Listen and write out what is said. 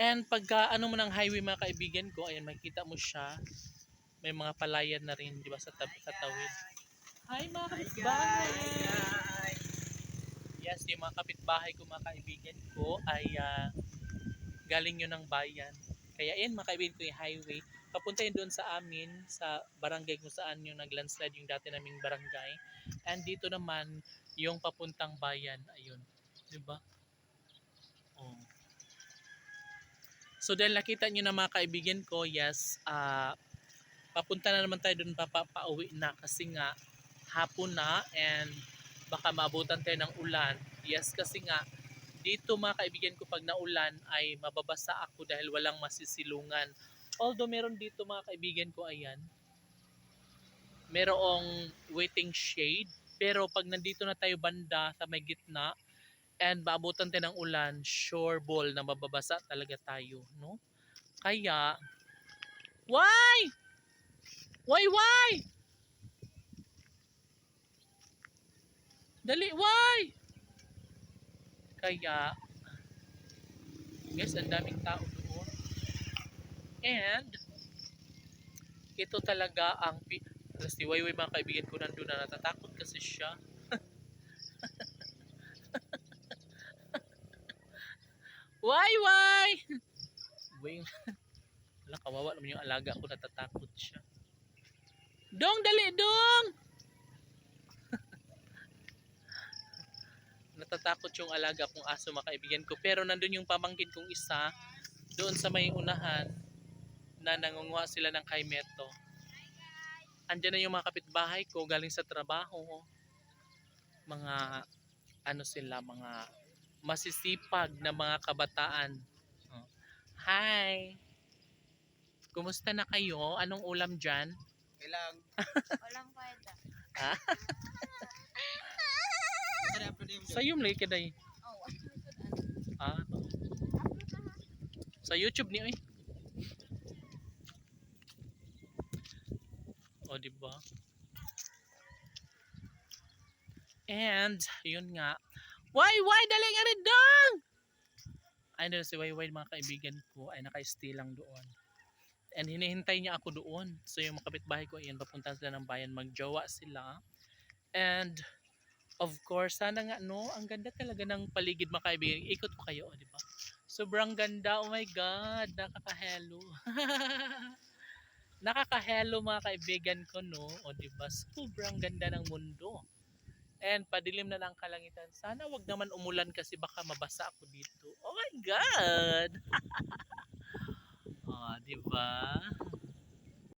And pagka ano mo ng highway mga kaibigan ko, ayan makikita mo siya. May mga palayan na rin, di ba, sa tawid. Hi mga kapitbahay! Yes, yung mga kapitbahay ko mga kaibigan ko ay galing yun ng bayan. Kaya yan mga kaibigan ko yung highway. Papunta yun doon sa amin, sa barangay kung saan yung naglandslide yung dati naming barangay. And dito naman yung papuntang bayan. Ayun. Diba? Oh. So dahil nakita nyo na mga kaibigan ko, yes, papunta na naman tayo doon, pauwi na kasi nga hapon na and baka maabutan tayo ng ulan. Yes, kasi nga dito mga kaibigan ko pag naulan ay mababasa ako dahil walang masisilungan. Although meron dito mga kaibigan ko, ayan, merong waiting shade. Pero pag nandito na tayo banda sa may gitna and maabutan tayo ng ulan, sure ball na mababasa talaga tayo, no? Kaya, why? Why? Dali, why? Kaya, guys, ang daming tao doon. And, ito talaga ang si Wayway mga kaibigan ko nandun na natatakot kasi siya. Why? Wing. Wala, kawawa naman yung alaga ko, natatakot siya. Dong, dali, dong! Natatakot yung alaga kong aso mga kaibigan ko. Pero nandun yung pamangkin kong isa, doon sa may unahan, na nangunguha sila ng kaimeto. Andyan na yung mga kapitbahay ko galing sa trabaho. Mga ano sila, mga masisipag na mga kabataan. Oh. Hi! Kumusta na kayo? Anong ulam dyan? Kailang. Walang kwenta. Ah? Sa yung lake day. Oh, Ah. Sa YouTube niyo eh. O di ba? And yun nga. Why dali nga rin dong! Ay na si Wayway mga kaibigan ko ay naka-stay lang doon. And hinihintay niya ako doon. So yung mga kapitbahay ko, ayan, papunta sila ng bayan, magjowa sila. And of course, sana nga no, ang ganda talaga ng paligid mga kaibigan. Ikot ko kayo, di ba? Sobrang ganda, oh my God, nakaka-hello. Nakaka-hello mga kaibigan ko, no? O di ba? Sobrang ganda ng mundo. And padilim na lang kalangitan. Sana wag naman umulan kasi baka mabasa ako dito. Oh my God! Oh, di ba?